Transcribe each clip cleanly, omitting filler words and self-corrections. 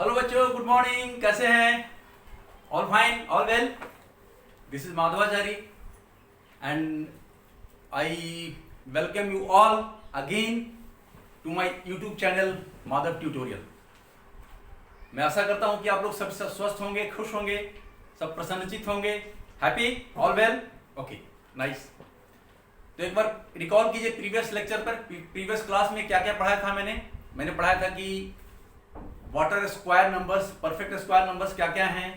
Hello बच्चों, good morning. कैसे हैं? All fine, all well. This is Madhavachari and I welcome you all again to my YouTube channel Madhav tutorial. मैं आशा करता हूं कि आप लोग सब स्वस्थ होंगे, खुश होंगे, सब प्रसन्नचित होंगे, happy, all well, okay, nice. तो एक बार रिकॉल कीजिए प्रीवियस लेक्चर पर, प्रीवियस क्लास में क्या क्या पढ़ाया था। मैंने पढ़ाया था कि what are square numbers, perfect square numbers क्या क्या हैं,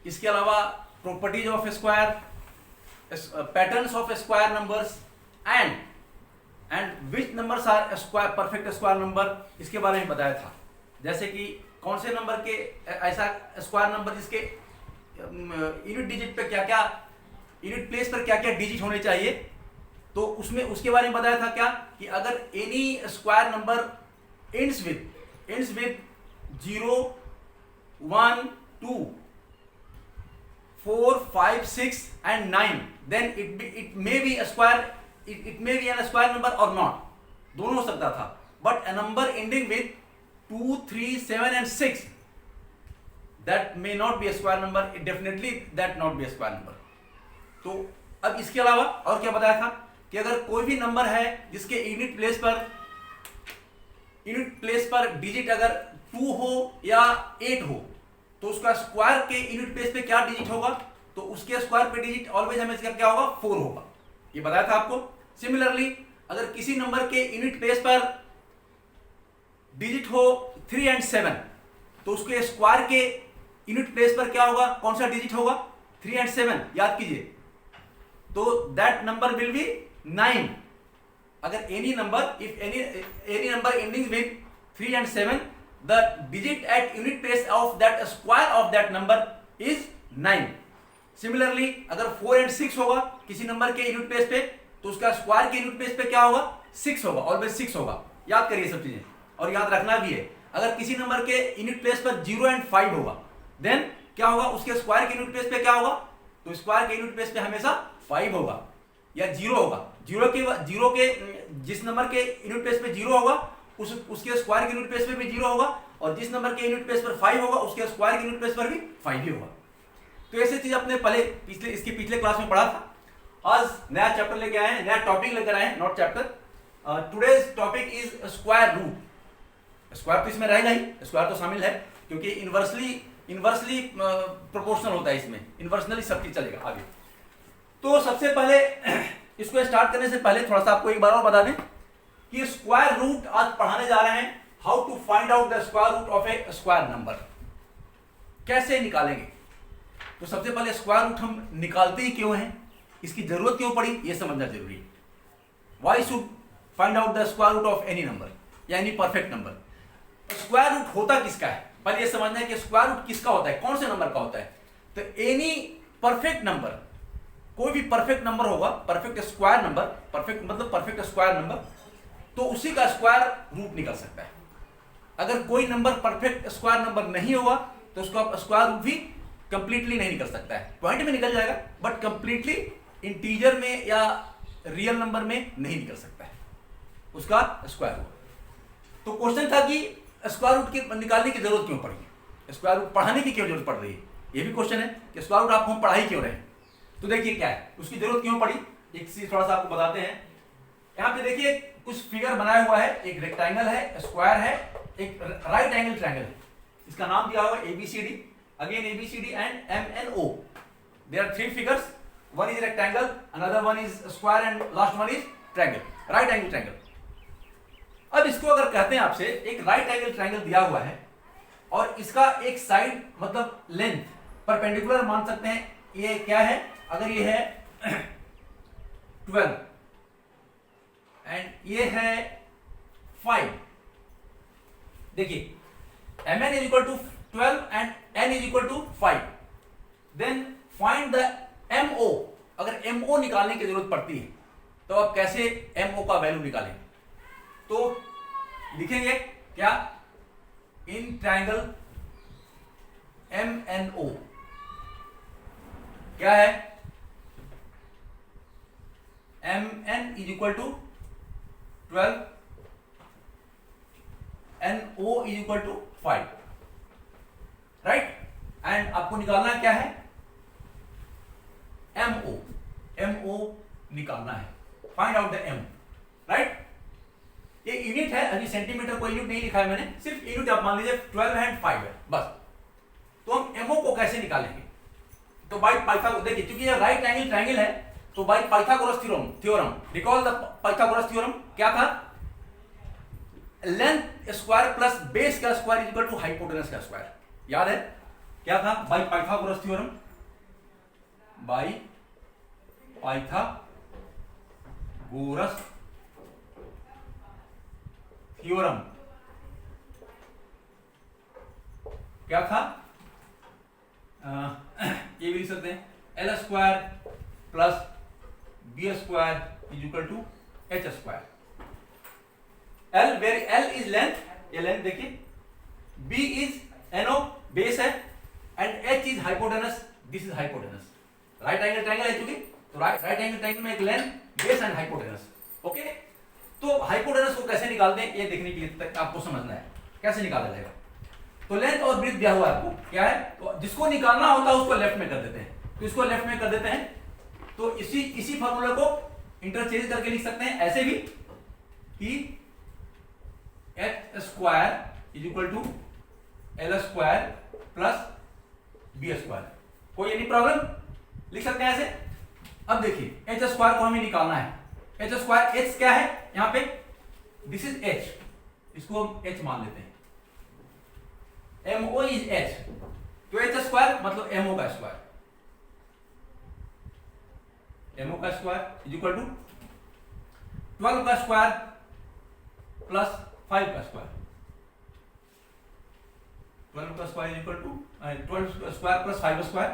इसके अलावा properties of square, patterns of square numbers and which numbers are square perfect square number, इसके बारे में बताया था। जैसे कि कौन से नंबर के ऐसा स्क्वायर नंबर जिसके यूनिट डिजिट पे क्या क्या, यूनिट प्लेस पर क्या क्या डिजिट होने चाहिए, तो उसमें उसके बारे में बताया था क्या कि अगर N E square number ends with 0, 1, 2, 4, 5, 6 and 9, then it may be a square, it may be a square number or not, दोनों हो सकता था। but a number ending with 2, 3, 7 and 6, that may not be a square number, it definitely that not be a square number। तो अब इसके अलावा और क्या बताया था कि अगर कोई भी नंबर है जिसके यूनिट प्लेस पर डिजिट अगर 2 हो या 8 हो, तो उसका स्क्वायर के यूनिट प्लेस पे क्या डिजिट होगा, तो उसके स्क्वायर पे डिजिट ऑलवेज हमेशा क्या होगा, 4 होगा। ये बताया था आपको। सिमिलरली अगर किसी नंबर के यूनिट प्लेस पर डिजिट हो 3 and 7, तो उसके स्क्वायर के यूनिट प्लेस पर क्या होगा, कौन सा डिजिट होगा, 3 and 7, याद कीजिए। तो दैट नंबर विल बी 9। अगर any number ending with 3 and 7, the digit at unit place of that square of that number is 9। Similarly अगर 4 and 6 होगा किसी नंबर के यूनिट प्लेस पे, तो उसका स्क्वायर के यूनिट प्लेस पे क्या होगा, 6 होगा, ऑलवेज 6 होगा। याद करिए सब चीजें, और याद रखना भी है। अगर किसी नंबर के यूनिट प्लेस पर 0 and 5 होगा, देन क्या होगा, उसके स्क्वायर के यूनिट प्लेस पे क्या होगा, तो स्क्वायर के यूनिट प्लेस पे हमेशा 5 होगा या 0 होगा। जीरो के जिस नंबर के यूनिट प्लेस पे 0 होगा, उसके स्क्वायर के यूनिट प्लेस पे भी 0 होगा, और जिस नंबर के यूनिट प्लेस पर 5 होगा, उसके स्क्वायर के यूनिट प्लेस पर भी 5 ही होगा। तो ऐसी चीज अपने इसके पिछले क्लास में पढ़ा था। आज नया चैप्टर लेके आए हैं, नया टॉपिक लेकर आए हैं, not chapter. Today's topic is square root. Square तो इसमें रहेगा ही, स्क्वायर तो शामिल है, क्योंकि इनवर्सली प्रोपोर्शनल होता है इसमें, इनवर्सनली सब चीज चलेगा आगे। तो सबसे पहले इसको स्टार्ट करने से पहले थोड़ा सा आपको एक बार और बता दें कि स्क्वायर रूट आज पढ़ाने जा रहे हैं। How to find out the square root of a square number, कैसे निकालेंगे। तो सबसे पहले स्क्वायर रूट हम निकालते ही क्यों हैं, इसकी जरूरत क्यों पड़ी, यह समझना जरूरी है। Why should find out the square root of any number या any perfect number. Square root होता किसका है, पहले यह समझना है कि स्क्वायर रूट किसका होता है, कौन से नंबर का होता है। तो एनी परफेक्ट नंबर, कोई भी परफेक्ट नंबर होगा, परफेक्ट स्क्वायर नंबर, परफेक्ट मतलब परफेक्ट स्क्वायर नंबर, तो उसी का स्क्वायर रूट निकल सकता है। अगर कोई नंबर परफेक्ट स्क्वायर नंबर नहीं होगा, तो उसका स्क्वायर रूट भी कंप्लीटली नहीं निकल सकता है। पॉइंट में निकल जाएगा, बट कंप्लीटली इंटीजर में या रियल नंबर में नहीं निकल सकता है उसका स्क्वायर रूट। तो क्वेश्चन था कि स्क्वायर रूट निकालने की जरूरत क्यों पड़ी, स्क्वायर रूट पढ़ाने की क्यों जरूरत पड़ रही है, ये भी क्वेश्चन है कि स्क्वायर रूट आप हम पढ़ा ही क्यों रहे हैं। तो देखिए क्या है, उसकी जरूरत क्यों पड़ी, एक चीज थोड़ा सा आपको बताते हैं। यहाँ पे देखिए कुछ फिगर बनाया हुआ है, एक रेक्टेंगल है, स्क्वायर है, एक राइट एंगल ट्रायंगल है। इसका नाम दिया हुआ है ABCD, again ABCD and MNO। There are 3 figures, one is rectangle, another one is square and last one is triangle, right angle triangle. अब इसको अगर कहते हैं आपसे, एक राइट एंगल ट्रायंगल दिया हुआ है और इसका एक साइड मतलब लेंथ परपेंडिकुलर मान सकते हैं, ये क्या है, अगर ये है 12 एंड ये है 5, देखिए mn is equal to 12 and n is equal to 5, then find the mo। अगर mo निकालने की जरूरत पड़ती है, तो आप कैसे mo का वैल्यू निकालें, तो लिखेंगे क्या, इन ट्रायंगल MNO क्या है, mn is equal to 12, NO is equal to 5। And आपको निकालना क्या है, MO, MO निकालना है, find out the M, right. ये यूनिट है, अभी सेंटीमीटर कोई यूनिट नहीं लिखा है मैंने, सिर्फ यूनिट आप मान लीजिए 12 है एंड 5 है बस। तो हम MO को कैसे निकालेंगे, तो बाय पाइथागोरस, देखिए क्योंकि ये राइट एंगल ट्रायंगल है तो by Pythagoras theorem, recall the Pythagoras theorem, क्या था, लेंथ स्क्वायर प्लस बेस का स्क्वायर इक्वल टू हाइपोटेनस का स्क्वायर, याद है क्या था, by Pythagoras theorem, by Pythagoras theorem क्या था, ये भी लिख सकते हैं, L square plus B square is equal to H square. L very L is length, ये लेंथ देखिए, बी इज एनो बेस है, and H is hypotenuse, this is hypotenuse, right angle triangle है चूंकि, तो राइट एंगल ट्रायंगल में एक length, base and hypotenuse, okay. तो हाइपोटेनस को कैसे निकालते हैं ये देखने के लिए आपको समझना है कैसे निकाला जाएगा। तो लेंथ और ब्रेथ दिया हुआ है आपको, क्या है, तो जिसको निकालना होता है उसको लेफ्ट में कर देते हैं, तो इसको लेफ्ट में कर देते हैं, तो इसी फार्मूला को इंटरचेंज करके लिख सकते हैं ऐसे भी कि H square is equal to L square plus B square, कोई एनी प्रॉब्लम, लिख सकते हैं ऐसे। अब देखिए एच स्क्वायर को हमें निकालना है, एच स्क्वायर, एच क्या है यहां पे, दिस इज एच, इसको हम एच मान लेते हैं, MO इज एच, तो एच स्क्वायर मतलब MO का स्क्वायर, MO का स्क्वायर इज इक्वल टू 12 का स्क्वायर प्लस 5 का स्क्वायर, 12 का square is equal to 12 square plus 5 square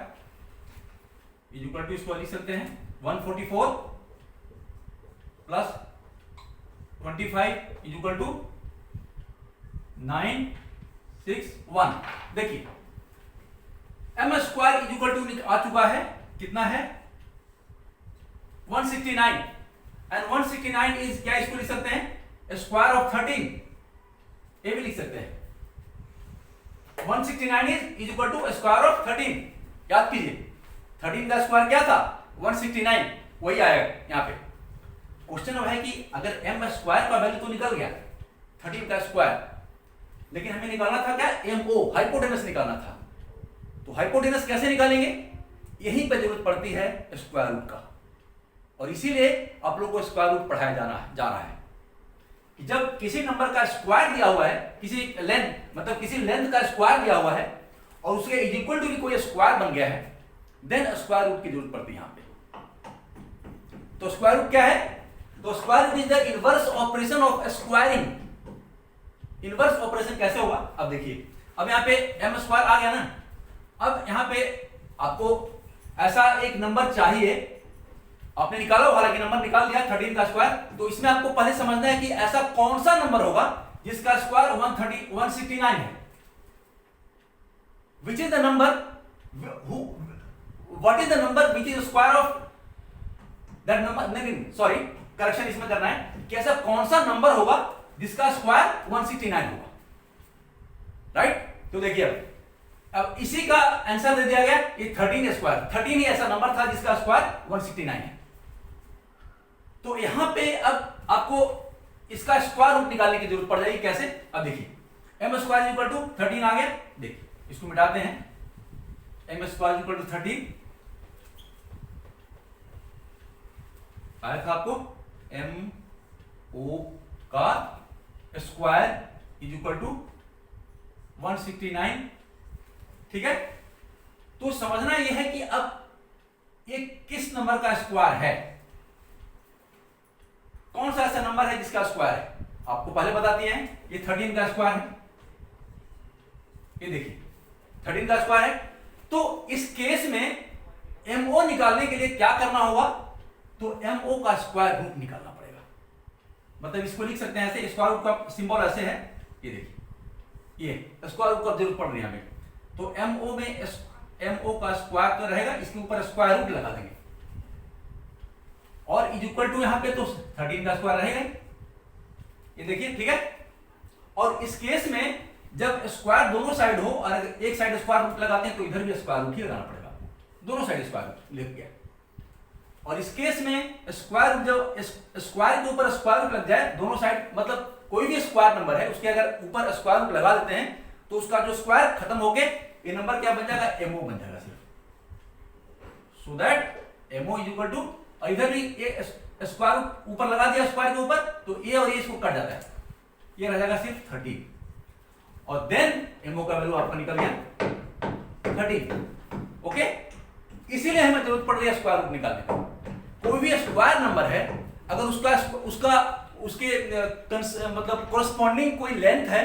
is equal to, इसको लिख सकते हैं 144 प्लस 25 इज इक्वल टू 961। देखिए M square is equal to आ चुका है, कितना है 169, एंड 169 इज क्या, इसको लिख सकते हैं स्क्वायर ऑफ 13, ये भी लिख सकते हैं, 169 is equal to square of 13, याद कीजिए 13 का स्क्वायर क्या था 169, वही आएगा यहां पे। क्वेश्चन है कि अगर एम स्क्वायर का वैल्यू तो निकल गया 13 का स्क्वायर, लेकिन हमें निकालना था क्या, MO हाइपोटेनस निकालना था, तो हाइपोटेनस कैसे निकालेंगे, यहीं पे जरूरत पड़ती है स्क्वायर रूट का, और इसीलिए आप लोग को स्क्वायर रूट पढ़ाया जा रहा है कि जब किसी नंबर का स्क्वायर दिया हुआ है, किसी लेंथ मतलब किसी लेंथ का स्क्वायर दिया हुआ है और उसके इज इक्वल टू भी कोई स्क्वायर बन गया है, देन स्क्वायर रूट की जरूरत पड़ती है यहां पे। तो स्क्वायर रूट क्या है, तो square root is the inverse operation of squaring. Inverse operation कैसे होगा, अब देखिए, अब यहाँ पे एम स्क्वायर आ गया ना, अब यहाँ पे आपको ऐसा एक नंबर चाहिए, आपने निकाला, हालांकि नंबर निकाल दिया 13 का स्क्वायर, तो इसमें आपको पहले समझना है कि ऐसा कौन सा नंबर होगा जिसका स्क्वायर 169 है, which is the number, what is the number which is square of that number, नहीं सॉरी करेक्शन इसमें करना है कि ऐसा कौन सा नंबर होगा जिसका स्क्वायर 169 होगा, राइट। तो देखिए अब इसी का आंसर दे दिया गया, ये 13 स्क्वायर, 13 ही ऐसा नंबर था जिसका स्क्वायर 169 है। तो यहां पे अब आपको इसका स्क्वायर रूट निकालने की जरूरत पड़ जाएगी, कैसे, अब देखिए एम स्क्वायर इक्वल टू 13 आ गया, देखिए इसको मिटाते हैं, एम स्क्वायर इक्वल टू 13 आया था आपको, MO का स्क्वायर इज इक्वल टू 169, ठीक है। तो समझना यह है कि अब ये किस नंबर का स्क्वायर है, कौन सा ऐसा नंबर है जिसका स्क्वायर है, आपको पहले बता दिए हैं, ये 13 का स्क्वायर है, ये देखिए 13 का स्क्वायर है। तो इस केस में MO निकालने के लिए क्या करना होगा, तो MO का स्क्वायर रूट निकालना पड़ेगा, मतलब इसको लिख सकते हैं ऐसे, स्क्वायर रूट का सिंबल ऐसे है, ये देखिए ये स्क्वायर रूट का जरूरत पड़ रही है हमें, तो MO में MO का स्क्वायर तो रहेगा, इसके ऊपर स्क्वायर रूट लगा देंगे, और इज इक्वल टू यहां पे तो 13 का स्क्वायर रहेगा, ये देखिए, ठीक है। और इस केस में जब स्क्वायर दोनों साइड हो और अगर एक साइड स्क्वायर रूट लगाते हैं तो इधर भी स्क्वायर रूट ही लगाना पड़ेगा आपको, दोनों साइड स्क्वायर रूट लिख गया। और इस केस में स्क्वायर रूट जब स्क्वायर के ऊपर स्क्वायर रूट लग जाए दोनों साइड, मतलब कोई भी स्क्वायर नंबर है उसके अगर ऊपर स्क्वायर रूट लगा देते हैं तो उसका जो स्क्वायर खत्म होके ये नंबर क्या बन जाएगा, एमओ बन जाएगा सिर्फ। So that MO is equal to, इधर भी स्क्वायर रूट ऊपर लगा दिया स्क्वायर के ऊपर तो ए और ए इसको कट जाता है, ये रह जाएगा सिर्फ 13 और देन एमओ का वैल्यू आपका निकल गया 13। ओके, इसीलिए हमें जरूरत पड़ रही है स्क्वायर रूट निकालने की। कोई भी स्क्वायर नंबर है अगर उसके मतलब कोरस्पॉन्डिंग कोई लेंथ है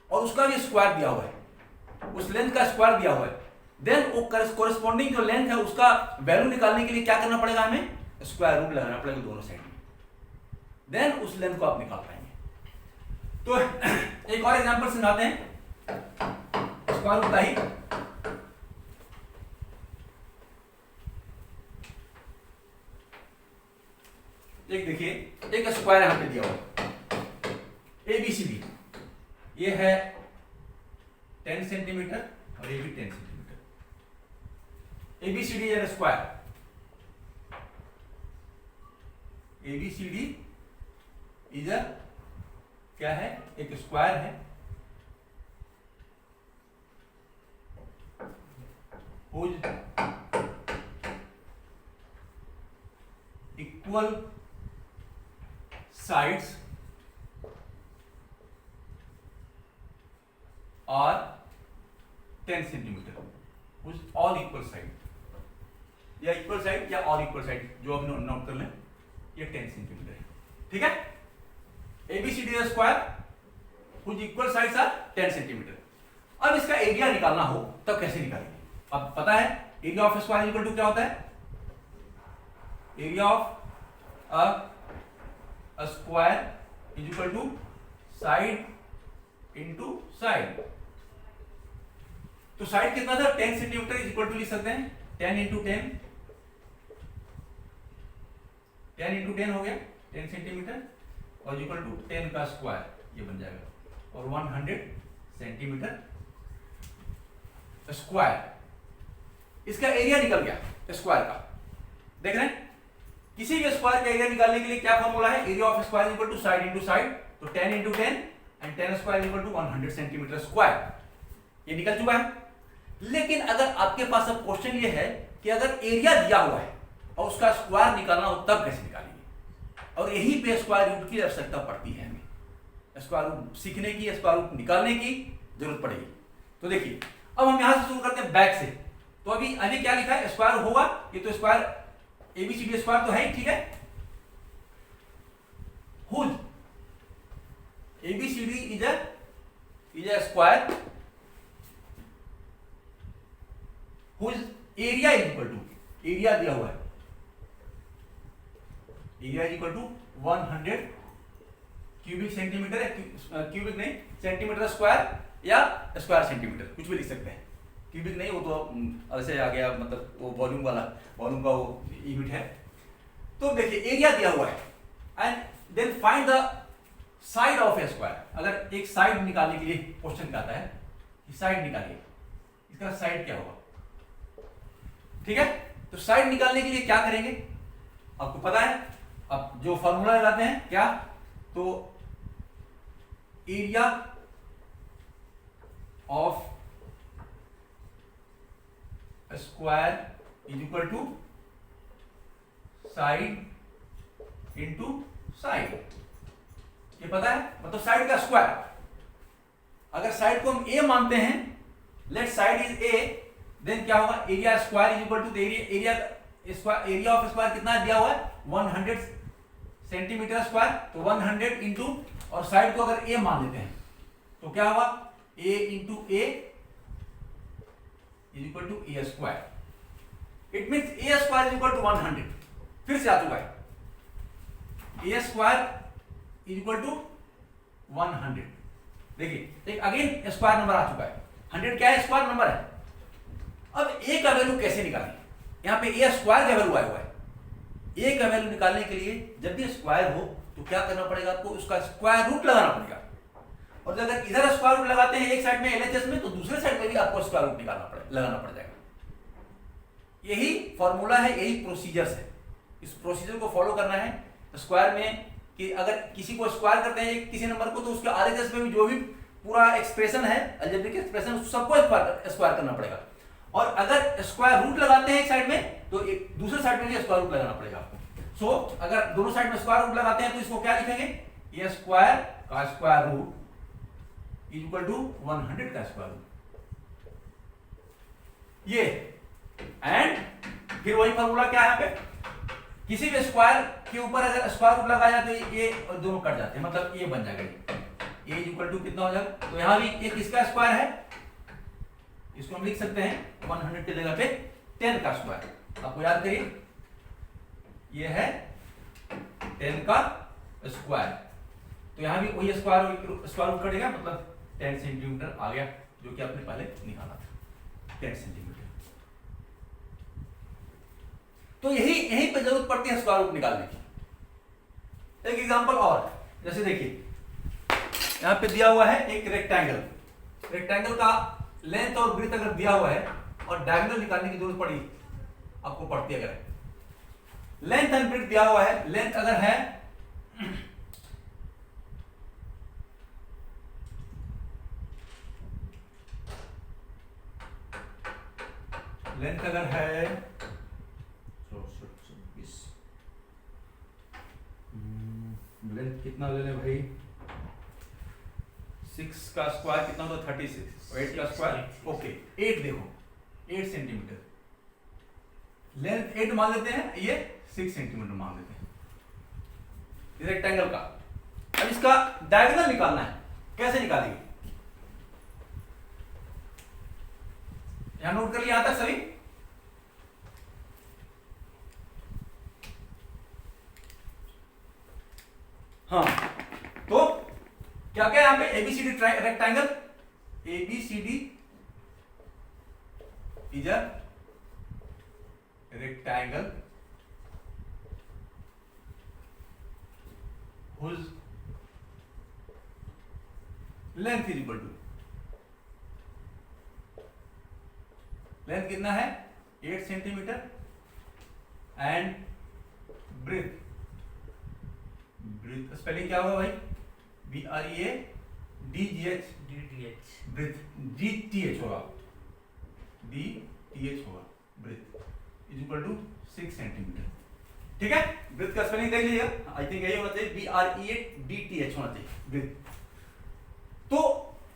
और उसका भी स्क्वायर दिया हुआ है, उस लेंथ का स्क्वायर दिया हुआ है, देन वो कोरस्पॉन्डिंग जो लेंथ है उसका वैल्यू निकालने के लिए क्या करना पड़ेगा, हमें स्क्वायर रूट लगाना पड़ेगा दोनों साइड में, देन उस लेंथ को आप निकाल पाएंगे। तो एक और एग्जांपल समझाते हैं स्क्वायर रूट का ही। एक देखिए, एक स्क्वायर यहां पे दिया हुआ ABCD, ये है 10 सेंटीमीटर और ये भी 10 centimetre. ABCD is square, ABCD is क्या है, एक स्क्वायर है whose equal sides are 10 centimetre, whose all equal side, या इक्वल साइड या ऑल इक्वल साइड जो आप नोट कर लें, ये 10 सेंटीमीटर है। ठीक है, ABCD square whose equal sides are 10 centimetre. अब इसका एरिया निकालना हो तब कैसे निकालेंगे, अब पता है area of square equal to क्या होता है, area of a square is equal to side into side. तो साइड कितना था, 10 सेंटीमीटर इज इक्वल टू लिख सकते हैं 10 इंटू 10, 10 इंटू 10 हो गया 10 सेंटीमीटर और इक्वल टू 10 का स्क्वायर, ये बन जाएगा और 100 सेंटीमीटर स्क्वायर। इसका एरिया निकल गया स्क्वायर का। देख रहे हैं, किसी भी स्क्वायर का एरिया निकालने के लिए क्या फॉर्मूला है, area of square equal to side into side, तो 10 into 10 and 10 square equal to 100 centimetre square, ये निकल चुका है। लेकिन अगर आपके पास अब क्वेश्चन ये है कि अगर एरिया दिया हुआ है और उसका स्क्वायर निकालना हो तब कैसे निकालेंगे, और यहीं पे स्क्वायर रूट की आवश्यकता पड़ती है, हमें स्क्वायर रूट सीखने की, स्क्वायर रूट निकालने की जरूरत पड़ेगी। तो देखिए, अब हम यहां से शुरू करते हैं बैक से। तो अभी क्या लिखा है, स्क्वायर होगा, ये तो स्क्वायर ABCD स्क्वायर तो है ही, ठीक है। whose ABCD is a square whose area is equal to, area दिया हुआ है, area is equal to 100 cubic centimetre है, क्यूबिक नहीं सेंटीमीटर स्क्वायर या स्क्वायर सेंटीमीटर, कुछ भी लिख सकते हैं। क्यूबिक नहीं, वो तो ऐसे आ गया, मतलब वो वॉल्यूम का वो यूनिट है। तो देखिए एरिया दिया हुआ है and then find the side of a square. अगर एक साइड निकालने के लिए क्वेश्चन क्या आता है कि साइड निकालिए, इसका साइड क्या होगा, ठीक है। तो साइड निकालने के लिए क्या करेंगे, आपको पता है, अब जो फॉर्मूला लगाते हैं क्या, तो area of square is equal to side into side, ये पता है, मतलब साइड का स्क्वायर। अगर साइड को हम a मानते हैं, let side is a, then क्या होगा, area square is equal to area of square कितना दिया हुआ है 100 सेंटीमीटर स्क्वायर, तो 100 इंटू, और साइड को अगर a मान लेते हैं तो क्या होगा, a into a is equal to a square. It means a square is equal to 100, फिर से आ चुका है, a square is equal to 100। देखिए एक अगेन स्क्वायर नंबर आ चुका है, 100 क्या है, स्क्वायर नंबर है। अब a का वैल्यू कैसे निकालें, यहां पे a स्क्वायर का वैल्यू आया हुआ है। a का वैल्यू निकालने के लिए जब भी स्क्वायर हो तो क्या करना पड़ेगा आपको, उसका स्क्वायर रूट लगाना पड़ेगा। और अगर इधर स्क्वायर रूट लगाते हैं एक साइड में एलएचएस में, तो दूसरे साइड में भी आपको स्क्वायर रूट लगाना पड़ जाएगा। यही फॉर्मूला है, यही प्रोसीजर्स है। इस प्रोसीजर को फॉलो करना है स्क्वायर में, कि अगर किसी को स्क्वायर करते हैं किसी नंबर को, तो उसके आरएचएस में भी जो भी पूरा एक्सप्रेशन है, अलजेब्रिक एक्सप्रेशन, सबको स्क्वायर करना पड़ेगा। और अगर स्क्वायर रूट लगाते हैं एक साइड में, तो एक दूसरे साइड में भी स्क्वायर रूट लगाना पड़ेगा आपको। सो अगर दोनों साइड में स्क्वायर रूट लगाते हैं तो इसको क्या लिखेंगे, ये स्क्वायर का square root is equal to 100 का स्क्वायर रूट, ये। एंड फिर वही फॉर्मूला क्या है यहाँ पे, किसी भी स्क्वायर के ऊपर अगर स्क्वायर रूट लगाया तो ये और दोनों कट जाते हैं, मतलब ये बन जाएगा, ये इज इक्वल टू कितना हो जाएगा, तो यहां भी एक इसका स्क्वायर है, इसको हम लिख सकते हैं 100 की जगह पे 10 का स्क्वायर। आपको याद करिए, ये है 10 का स्क्वायर, तो यहां भी वही स्क्वायर रूट कटेगा, मतलब 10 सेंटीमीटर आ गया, जो कि आपने पहले निकाला था 10 सेंटीमीटर। तो यही पे जरूरत पड़ती है स्क्वायर रूट निकालने की। एक एग्जांपल और, जैसे देखिए यहां पे दिया हुआ है एक रेक्टेंगल का लेंथ और ब्रेथ अगर दिया हुआ है और डायगोनल निकालने की जरूरत पड़ती है, अगर लेंथ एंड ब्रेथ दिया हुआ है, लेंथ अगर है लेंथ अगर है 120, लेंथ कितना ले लें भाई, 6 का स्क्वायर कितना होता है 36, 8 का स्क्वायर ओके 8, देखो 8 सेंटीमीटर, लेंथ 8 मान लेते हैं, ये 6 सेंटीमीटर मान लेते हैं रेक्टेंगल का। अब इसका डायगोनल निकालना है, कैसे निकालेंगे, यहां नोट कर लिया, यहां तक सभी। हाँ, तो क्या क्या यहां पे ABCD rectangle, ABCD is a rectangle whose length is equal to, length कितना है 8 सेंटीमीटर एंड ब्रेथ स्पेलिंग क्या होगा भाई, BREADGH, ब्रेथ GTH होगा, DTH होगा, breadth is equal to 6 centimetre. ठीक है, ब्रेथ का स्पेलिंग देख लीजिएगा, आई थिंक यही होना चाहिए, BREADTH होना चाहिए ब्रेथ। तो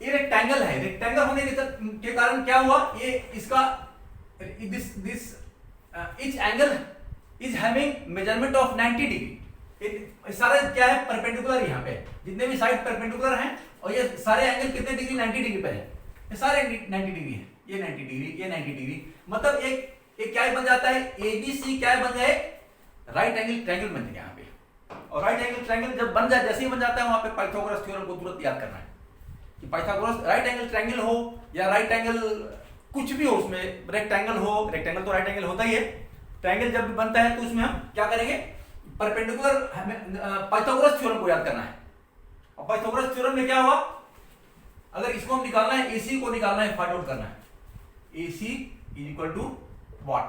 ये रेक्टेंगल है, रेक्टेंगल होने के कारण क्या हुआ, ये इसका this each angle is having measurement of 90 degree. सारे क्या है, परपेंडिकुलर, यहाँ पे जितने भी साइड परपेंडिकुलर हैं, और ये सारे एंगल कितने डिग्री 90 डिग्री पे है, ये सारे 90 डिग्री है, ये 90 डिग्री, ये 90 डिग्री, मतलब एक क्या बन जाता है, ABC क्या बन जाए, राइट एंगल ट्रायंगल बन जाएगा यहाँ पे। और राइट एंगल ट्रायंगल जब बन जाए, जैसे ही बन जाता है, वहां पे पाइथागोरस थ्योरम को तुरंत याद करना है कि पाइथागोरस राइट एंगल ट्रायंगल हो या राइट एंगल कुछ भी हो, उसमें रेक्टेंगल हो, रेक्टेंगल तो राइट एंगल होता ही है, ट्रायंगल जब भी बनता है तो उसमें हम क्या करेंगे, परपेंडिकुलर पाइथागोरस थ्योरम को याद करना है। और पाइथागोरस थ्योरम में क्या हुआ, अगर इसको हम निकालना है, AC को निकालना है, फाइंड आउट करना है, AC is equal to what,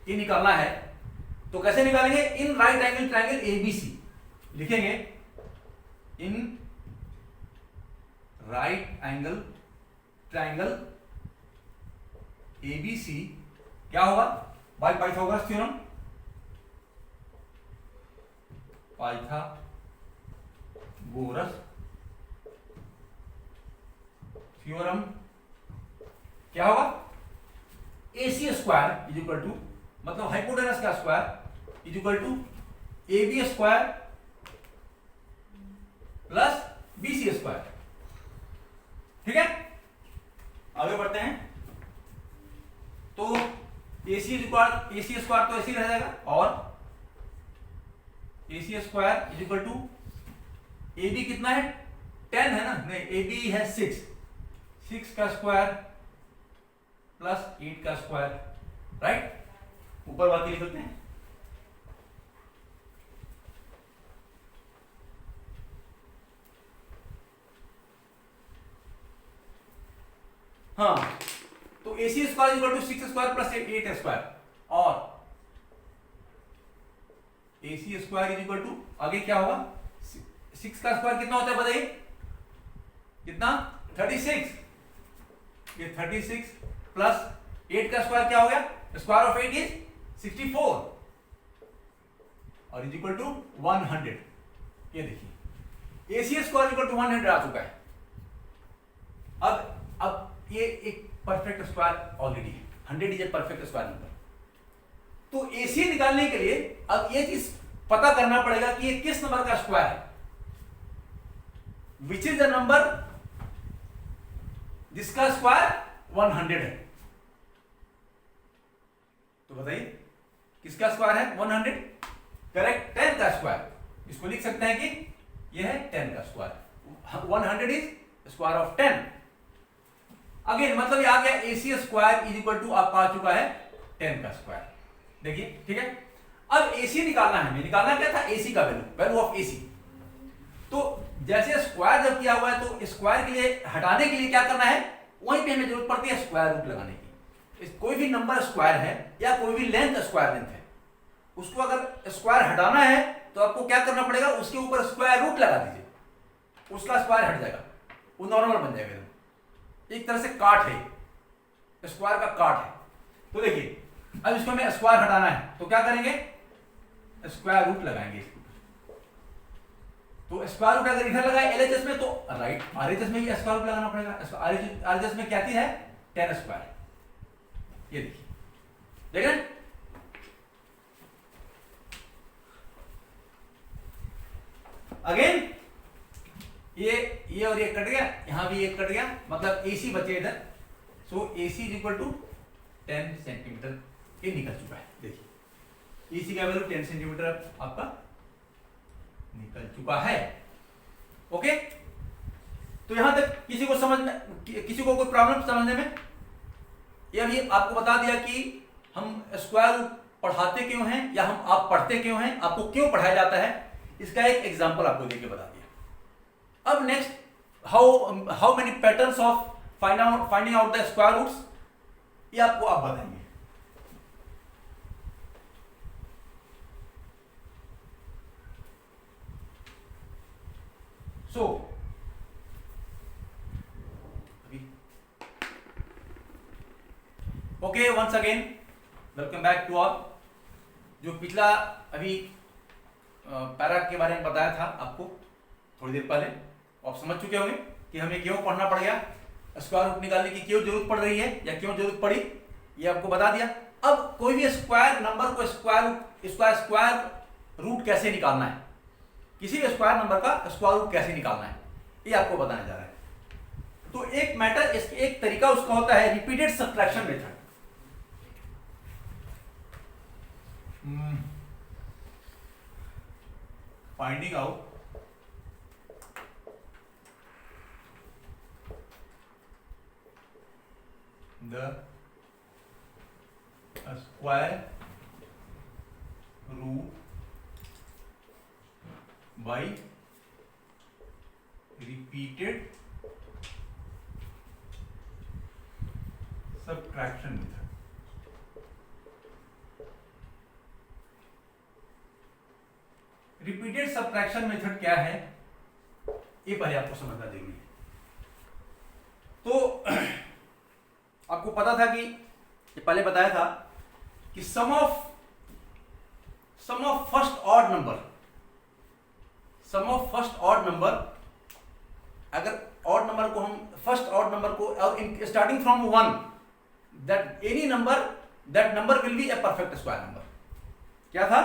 ये निकालना है, तो कैसे निकालेंगे, in right angle triangle ABC लिखेंगे, in right angle triangle ABC क्या होगा, by Pythagoras theorem, Pythagoras theorem क्या होगा, AC square is equal to, मतलब हाइपोटेनस का square is equal to AB square plus BC square. ठीक है, आगे बढ़ते हैं। तो AC स्क्वायर तो ऐसे ही रह जाएगा, और AC square is equal to AB कितना है 10 है ना, नहीं AB है 6 का स्क्वायर प्लस 8 का स्क्वायर, राइट, ऊपर बाकी लिख लेते हैं। हाँ, तो AC square equal to 6 square plus 8 square, और AC square is equal to आगे क्या होगा, 6 का स्क्वायर कितना होता है बताइए, कितना, 36, ये 36 प्लस 8 का स्क्वायर क्या हो गया, स्क्वायर ऑफ 8 इज 64 और इज इक्वल टू 100। ये देखिए AC स्क्वायर इक्वल टू 100 आ चुका है। अब ये एक परफेक्ट स्क्वायर ऑलरेडी है, 100 is a perfect square number. तो AC निकालने के लिए अब ये चीज पता करना पड़ेगा कि ये किस नंबर का स्क्वायर है, विच इज द नंबर जिसका स्क्वायर 100 है। तो बताइए किसका स्क्वायर है 100, करेक्ट, 10 का स्क्वायर। इसको लिख सकते हैं कि यह है 10 का square, 100 is square of 10। Again मतलब ये आ गया AC square is equal to आपका आ चुका है 10 का स्क्वायर। देखिए ठीक है, अब AC निकालना है, हमें निकालना क्या था, AC का वैल्यू ऑफ AC। तो जैसे स्क्वायर जब किया हुआ है तो स्क्वायर के लिए हटाने के लिए क्या करना है, वहीं पे हमें जरूरत पड़ती है स्क्वायर रूट लगाने की। कोई भी नंबर स्क्वायर है या कोई भी लेंथ स्क्वायर लेंथ है, उसको अगर स्क्वायर हटाना है तो आपको क्या करना पड़ेगा, उसके ऊपर स्क्वायर रूट लगा दीजिए, उसका स्क्वायर हट जाएगा, वो नॉर्मल बन जाएगा। एक तरह से काट है, स्क्वायर का काट है। तो देखिए अब इसको हमें स्क्वायर हटाना है तो क्या करेंगे, स्क्वायर रूट लगाएंगे इसके ऊपर। तो स्क्वायर रूट अगर इधर लगाए LHS में तो राइट RHS में भी स्क्वायर रूट लगाना पड़ेगा। RHS में क्या चीज है, 10 स्क्वायर। ये देखिए देख रहे हैं, अगेन ये और ये कट गया, यहां भी ये कट गया, मतलब AC बचे इधर। So AC is equal to 10 centimetre, ये निकल चुका है। देखिए AC का वैल्यू 10 सेंटीमीटर आपका निकल चुका है। ओके, तो यहां तक किसी को समझ में, किसी को कोई प्रॉब्लम समझने में? ये अभी आपको बता दिया कि हम स्क्वायर रूट पढ़ाते क्यों हैं, या आप पढ़ते क्यों हैं, आपको क्यों पढ़ाया जाता है, इसका एक एग्जांपल आपको देके बता दिया। अब next, how many patterns of finding out the square roots, ये आपको आप बताएंगे। So okay, once again welcome back to all. जो पिछला अभी पैरा के बारे में बताया था आपको थोड़ी देर पहले, आप समझ चुके होंगे कि हमें क्यों पढ़ना पड़ गया, स्क्वायर रूट निकालने की क्यों जरूरत पड़ रही है या क्यों जरूरत पड़ी, ये आपको बता दिया। अब कोई भी स्क्वायर नंबर को स्क्वायर रूट कैसे निकालना है, किसी भी स्क्वायर नंबर का स्क्वायर रूट कैसे निकालना है, ये आपको बताने जा रहा है। तो एक मैटर, एक तरीका उसका होता है repeated subtraction method. Finding out the square root by repeated subtraction method। Repeated subtraction method क्या है, ये पहले आपको समझना जरूरी है। तो आपको पता था कि ये पहले बताया था कि sum of first odd number, अगर ऑड नंबर को हम फर्स्ट ऑड नंबर को, और starting from 1, that any number, that number will be a perfect square number. क्या था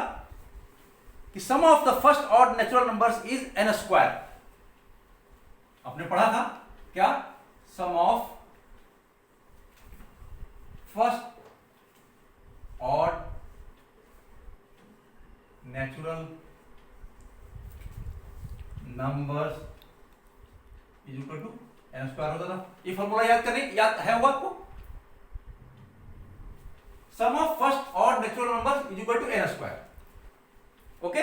कि sum of the first odd natural numbers is n square. आपने पढ़ा था क्या, sum of first odd natural numbers is equal to n square होता था। ये फॉर्मूला याद करें, याद है होगा आपको, sum of first odd natural numbers is equal to n square. Okay,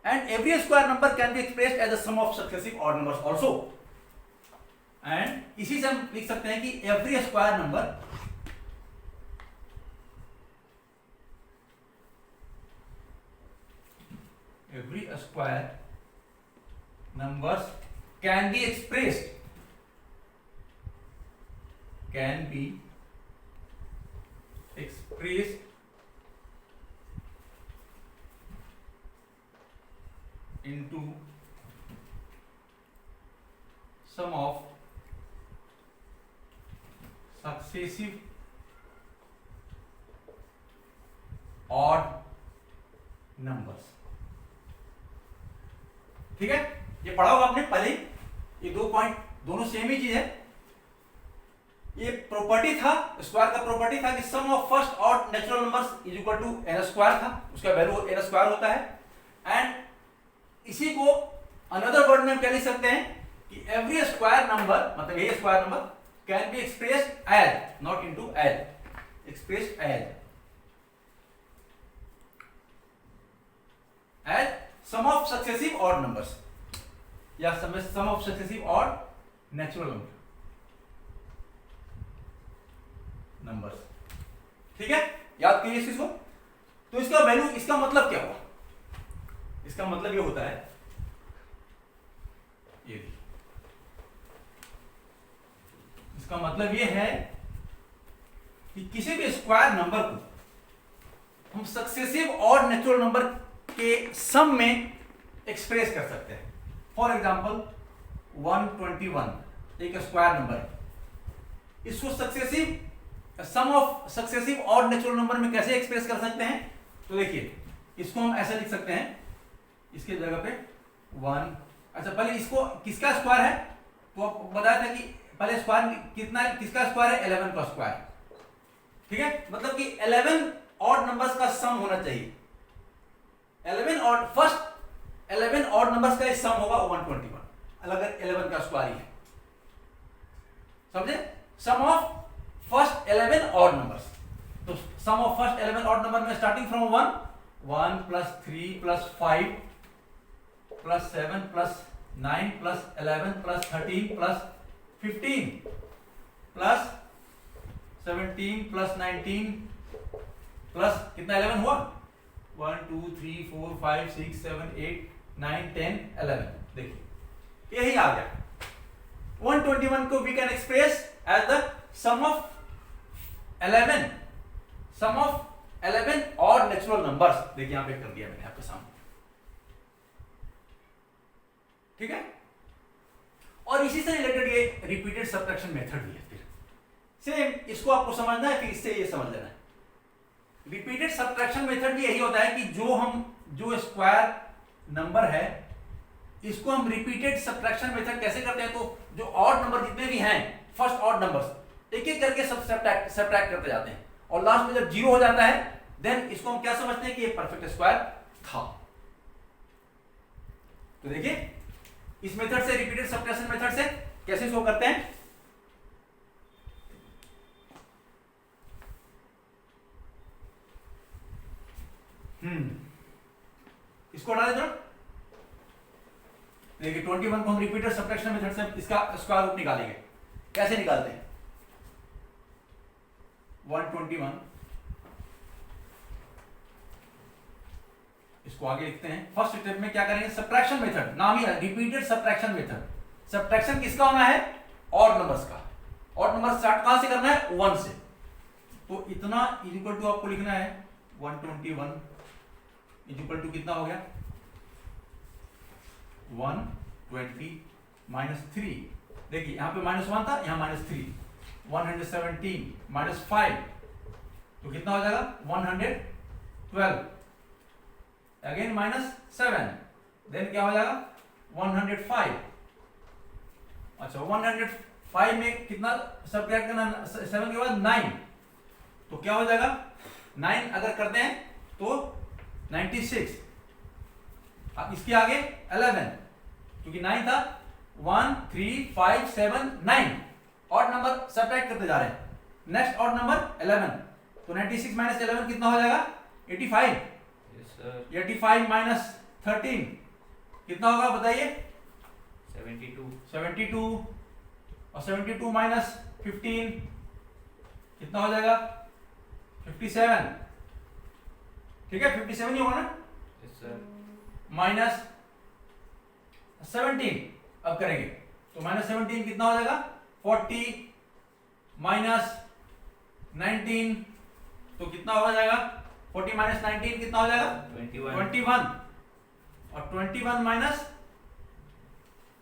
and every square number can be expressed as a sum of successive odd numbers also, and इसी से हम लिख सकते हैं कि every square numbers can be expressed into sum of successive odd numbers। ठीक है, ये पढ़ा होगा आपने पहले ही, ये दो पॉइंट दोनों सेम ही चीज है। ये प्रॉपर्टी था, स्क्वायर का प्रॉपर्टी था कि sum of first odd natural numbers is equal to n square था, उसका वैल्यू n स्क्वायर होता है। एंड इसी को अनदर वर्ड में हम क्या लिख सकते हैं कि एवरी स्क्वायर नंबर, मतलब ये square number can be expressed as, not into as, expressed as sum of successive odd numbers या sum of successive odd natural numbers. ठीक है, याद कीजिए इस चीज को। तो इसका वैल्यू, इसका मतलब क्या हुआ? इसका मतलब ये होता है, ये इसका मतलब ये है कि किसी भी स्क्वायर नंबर को हम सक्सेसिव ऑड नेचुरल नंबर के सम में एक्सप्रेस कर सकते हैं। फॉर एग्जांपल 121 एक स्क्वायर नंबर है, इसको sum of successive odd natural number में कैसे एक्सप्रेस कर सकते हैं? तो देखिए, इसको हम ऐसे लिख सकते हैं, इसके जगह पे 1, अच्छा पहले इसको किसका स्क्वायर है, तो आपको बताया था कि पहले स्क्वायर कितना है, किसका स्क्वायर है, 11 का स्क्वायर। ठीक है, मतलब कि 11 ऑड नंबर्स का सम होना चाहिए। 11 ऑड नंबर्स का सम होगा 121, अगर 11 का स्क्वायर है, समझे? सम ऑफ फर्स्ट 11 ऑड नंबर्स, तो सम ऑफ फर्स्ट 11 ऑड नंबर में starting from 1 plus 3 plus 5 plus 7 plus 9 plus 11 plus 13 plus 15 plus 17 plus 19 plus कितना 11 हुआ, 1 2 3 4 5 6 7 8 9 10 11। देखिए यही आ गया। 121 को we can express as the sum of 11 और नेचुरल नंबर्स। देखिए यहां पे कर दिया मैंने आपके सामने, ठीक है। और इसी से रिलेटेड ये रिपीटेड सब्ट्रैक्शन मेथड भी है। फिर सेम इसको आपको समझना है, फिर इससे ये समझ लेना है। रिपीटेड सब्ट्रैक्शन मेथड भी यही होता है कि जो स्क्वायर नंबर है, इसको हम रिपीटेड सब्ट्रैक्शन मेथड कैसे करते हैं, तो जो ऑड नंबर जितने भी हैं, फर्स्ट ऑड नंबर्स, एक एक करके सब्ट्रैक्ट करते जाते हैं, और लास्ट में जब 0 हो जाता है, देन इसको हम क्या समझते हैं कि ये परफेक्ट स्क्वायर था। तो देखिए इस मेथड से, रिपीटेड सब्ट्रैक्शन मेथड से कैसे शो करते हैं। इसको हटा देते, देखिए 21 को हम रिपीटेड सब्ट्रैक्शन मेथड से इसका स्क्वायर रूट निकालेंगे। कैसे निकालते हैं? 121 इसको आगे लिखते हैं। फर्स्ट स्टेप में क्या करेंगे, सब्ट्रैक्शन मेथड, नाम ही है रिपीटेड सब्ट्रैक्शन मेथड। सब्ट्रैक्शन किसका होना है, ऑड नंबर्स का। ऑड नंबर स्टार्ट कहां से करना है, 1 से। तो इतना इक्वल टू आपको लिखना है 121 इक्वल टू कितना हो गया, 120 माइनस 3। देखिए यहां पे -1 था, यहां -3, 117 माइनस 5 तो कितना हो जाएगा 112, अगेन -7, देन क्या हो जाएगा 105। अच्छा 105 में कितना सब्ट्रैक्ट करना, 7 के बाद 9, तो क्या हो जाएगा 9 अगर करते हैं तो 96। अब इसके आगे 11, क्योंकि 9 था, 1 3 5 7 9 ऑड नंबर सब्ट्रैक्ट करते जा रहे हैं। नेक्स्ट ऑड नंबर 11, तो 96 माइनस 11 कितना हो जाएगा 85। Yes sir. 85 माइनस 13 कितना होगा बताइए, 72। 72, और 72 माइनस 15 कितना हो जाएगा 57, ठीक है 57 ही होगा ना, माइनस 17 अब करेंगे तो माइनस 17 कितना हो जाएगा 40 माइनस 19 तो कितना हो जाएगा 40 माइनस 19 कितना हो जाएगा 21 और 21 माइनस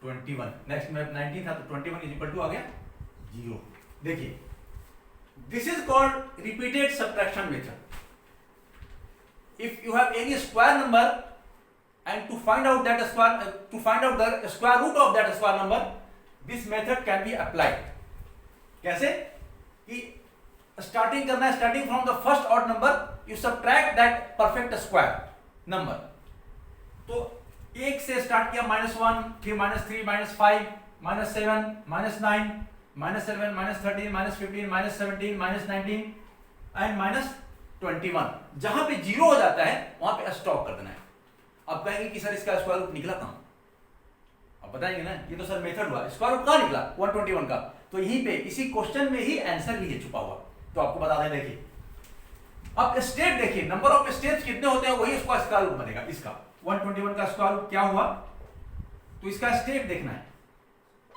21 नेक्स्ट में 19 था तो 21 इज इक्वल टू आ गया 0। देखिए this is called repeated subtraction method. If you have any square number and to find out the square root of that square number, this method can be applied. कैसे कि starting करना है, starting from the first odd number you subtract that perfect square number. तो एक से start किया -1, फिर -3, -5, -7, -9, -11, -13, -15, -17, -19 and -21। जहां पे 0 हो जाता है वहां पे स्टॉप कर देना है। अब कहेंगे कि सर इसका स्क्वायर रूट निकला कहां, अब बताएंगे ना, ये तो सर मेथड हुआ, स्क्वायर रूट कहां निकला 121 का, तो यहीं पे इसी क्वेश्चन में ही आंसर भी है छुपा हुआ। तो आपको बता दें, देखिए अब स्टेप देखिए, नंबर ऑफ स्टेप्स कितने होते हैं वही इसका स्क्वायर रूट बनेगा। इसका 121 का स्क्वायर रूट क्या हुआ, तो इसका स्टेप देखना है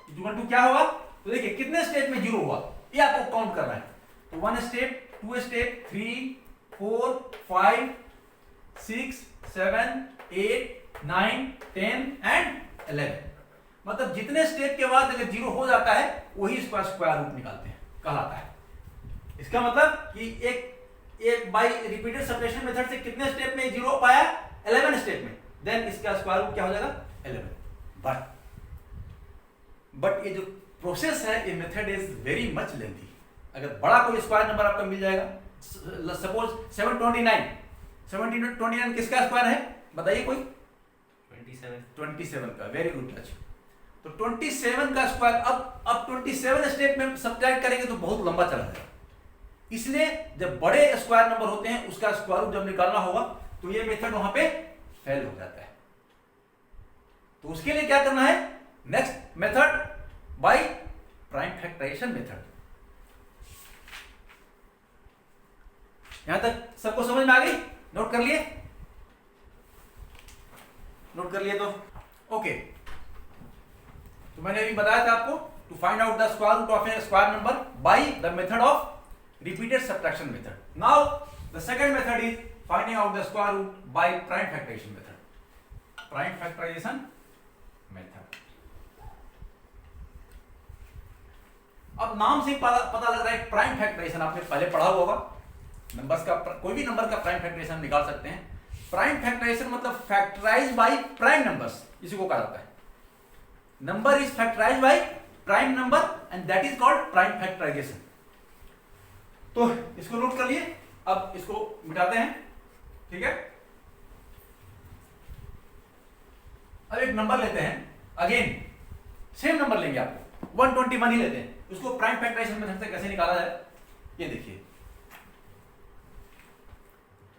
इक्वल टू क्या होगा। तो देखिए कितने स्टेप में 0 हुआ ये आपको काउंट करना है। तो 1 स्टेप, 2 स्टेप, 3, 4, 5, 6, 7, 8, 9, 10 एंड 11। मतलब जितने स्टेप के बाद अगर 0 हो जाता है वही इसका स्क्वायर रूट निकालते हैं, कहलाता है। इसका मतलब कि एक बाय रिपीटेड सब्ट्रैक्शन मेथड से कितने स्टेप में 0 पाया 11 स्टेप में, देन इसका स्क्वायर रूट क्या हो जाएगा 11। बट ये जो प्रोसेस है, ये method is very much lengthy. अगर बड़ा कोई स्क्वायर नंबर आपका मिल जाएगा, सपोज 729 किसका स्क्वायर है बताइए कोई, 27 का, वेरी गुड टच। तो 27 का स्क्वायर अब 27 स्टेप में सब्ट्रैक्ट करेंगे तो बहुत लंबा चला जाएगा। इसलिए जब बड़े स्क्वायर नंबर होते हैं उसका स्क्वायर रूट जब निकालना होगा तो ये मेथड वहां पे फेल हो जाता है। तो उसके लिए क्या करना है, next method by prime factorisation method. यहां तक सबको समझ में आ गई, नोट कर लिए, नोट कर लिए तो ओके। तो मैंने अभी बताया था आपको to find out the square root of a square number by the method of repeated subtraction method. Now the second method is finding out the square root by prime factorization method. Prime factorization method. अब नाम से पता लग रहा है prime factorisation आपने पहले पढ़ा होगा। नंबर्स का कोई भी नंबर का प्राइम फैक्टराइजेशन निकाल सकते हैं। प्राइम फैक्टराइजेशन मतलब फैक्टराइज बाय प्राइम नंबर्स, इसी को कहा जाता है। Number is factorise by prime number and that is called prime factorisation. तो इसको नोट कर लिए, अब इसको मिटाते हैं, ठीक है। अब एक नंबर लेते हैं, अगेन सेम नंबर लेंगे, आपको 121 ही लेते हैं। उसको प्राइम फैक्टराइजेशन मेथड से कैसे निकाला जाए ये देखिए।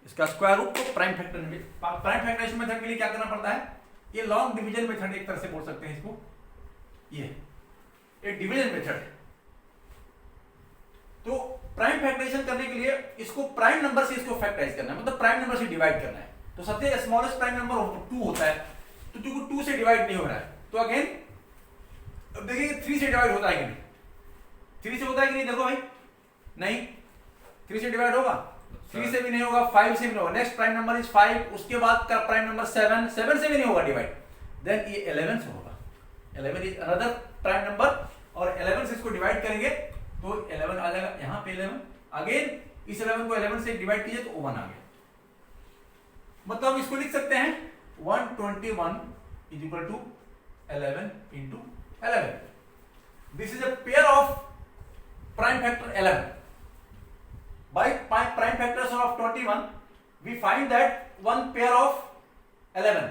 इसका स्क्वायर रूट को प्राइम फैक्टराइजेशन मेथड के लिए क्या करना पड़ता है, ये लॉन्ग डिवीजन मेथड एक तरह से बोल सकते हैं इसको। ये एक डिवीजन मेथड है। तो प्राइम फैक्टराइजेशन करने के लिए इसको प्राइम नंबर से इसको फैक्टराइज करना है, मतलब प्राइम नंबर से डिवाइड करना है। तो सबसे स्मॉलेस्ट प्राइम नंबर 2 होता है, तो 2 को 2 से डिवाइड नहीं हो रहा है, तो अगेन अब देखिए 3 से डिवाइड होता है कि नहीं, 3 से होता है कि नहीं, देखो भाई नहीं, 3 से डिवाइड होगा, 3 से भी नहीं होगा, 5 से भी नहीं होगा। नेक्स्ट प्राइम नंबर इज 5, उसके बाद का प्राइम नंबर 7 से भी नहीं होगा डिवाइड, देन ये 11 से होगा। 11 इज अनदर प्राइम नंबर और 11 से इसको डिवाइड करेंगे तो 11 आ जाएगा, यहां पे 11, अगेन इस 11 को 11 से डिवाइड कीजिए तो 1 आ गया। मतलब इसको लिख सकते हैं 121 is equal to 11 into 11। This is a pair of prime factor 11 by prime factors of 21 we find that one pair of 11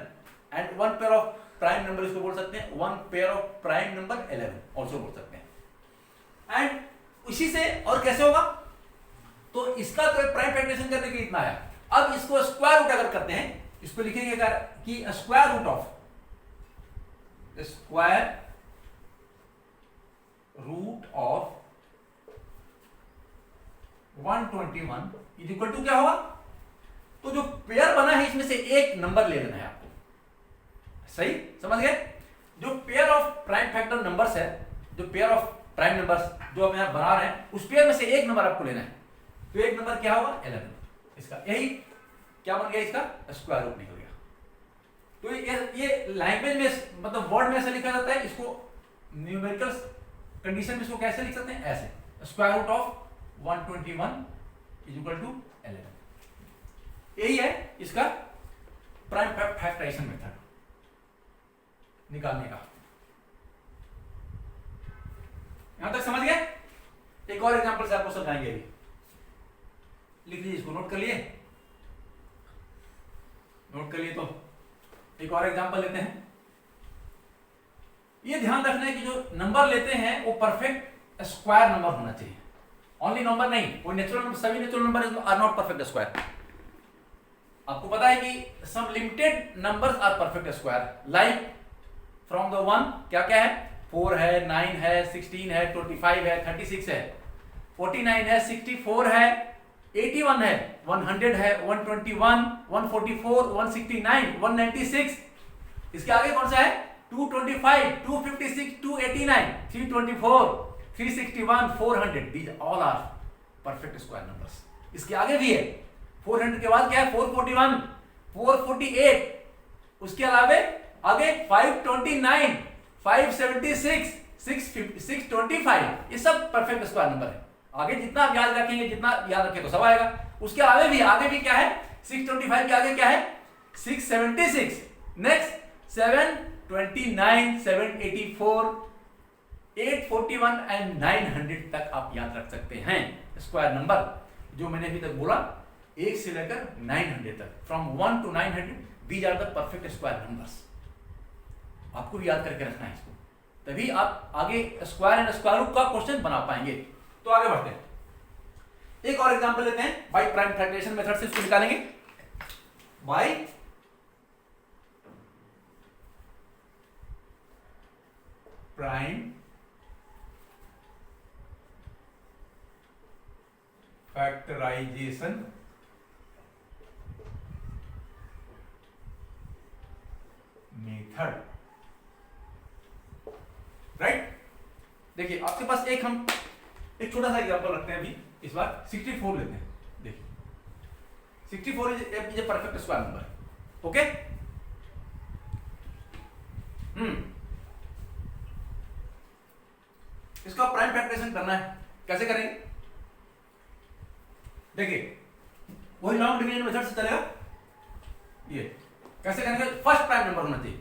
and one pair of prime number, इसको बोल सकते हैं one pair of prime number 11 also बोल सकते हैं। And इसी से और कैसे होगा, तो इसका तो प्राइम फैक्टराइजेशन करने के लिए इतना है। अब इसको स्क्वायर रूट अगर करते हैं, इसको लिखेंगे कि square root root of 121 is equal to क्या होगा? तो जो पेयर बना है इसमें से एक नंबर ले लेना है आपको, सही समझ गए? जो pair of prime factor numbers है, जो पेयर ऑफ प्राइम नंबर्स जो हम यहां बना रहे हैं, उस पेयर में से एक नंबर आपको लेना है। तो एक नंबर क्या होगा? 11। इसका यही क्या बन गया? इसका स्क्वायर रूट निकल गया। तो ये लैंग्वेज में मतलब वर्ड में ऐसे लिखा जाता है, इसको न्यूमेरिकल कंडीशन में इसको कैसे लिख सकते हैं? ऐसे, square root of 121 is equal to 11। यही है इसका प्राइम फैक्टराइजेशन मेथड निकालने का। यहां तक समझ गए? एक और एग्जांपल से आपको समझाएंगे। अभी लिख लीजिए, इसको नोट कर लिए? नोट कर लिए तो एक और एग्जांपल लेते हैं। ये ध्यान रखना है कि जो नंबर लेते हैं वो परफेक्ट स्क्वायर नंबर होना चाहिए, ओनली नंबर नहीं। वो नेचुरल नंबर, सभी natural number are not perfect square. आपको पता है कि some limited numbers are perfect square, like from the 1 क्या क्या है? 4 है, 9 है, 16 है, 25 है, 36 है, 49 है, 64 है, 81 है, 100 है, 121, 144, 169, 196। इसके आगे कौन सा है? 225, 256, 289, 324, 361, 400। These all are perfect square numbers. इसके आगे भी है, 400 के बाद क्या है? 441, 448, उसके अलावे आगे 529, 576, 625, ये सब परफेक्ट स्क्वायर नंबर है। आगे जितना आप याद रखेंगे, जितना याद रखें तो सब आएगा। उसके आगे भी क्या है? 625 के आगे क्या है? 676, नेक्स्ट 729, 784, 841 एंड 900 तक आप याद रख सकते हैं स्क्वायर नंबर। जो मैंने अभी तक बोला, 1 से लेकर 900 तक, from 1 to 900, these are the perfect square numbers. आपको भी याद करके रखना है इसको, तभी आप आगे स्क्वायर एंड स्क्वायर रूट का क्वेश्चन बना पाएंगे। तो आगे बढ़ते हैं, एक और एग्जांपल लेते हैं। बाय प्राइम फैक्टराइजेशन मेथड से इसको निकालेंगे। By prime factorisation method, right. देखिए आपके पास हम एक छोटा सा एग्जांपल रखते हैं अभी इस बार। 64 लेते हैं। देखिए 64 is a perfect square number, okay. इसका प्राइम फैक्टराइजेशन करना है, कैसे करेंगे? देखिए वही लॉन्ग डिवीजन मेथड से चलेगा। ये कैसे करेंगे? फर्स्ट प्राइम नंबर होना चाहिए।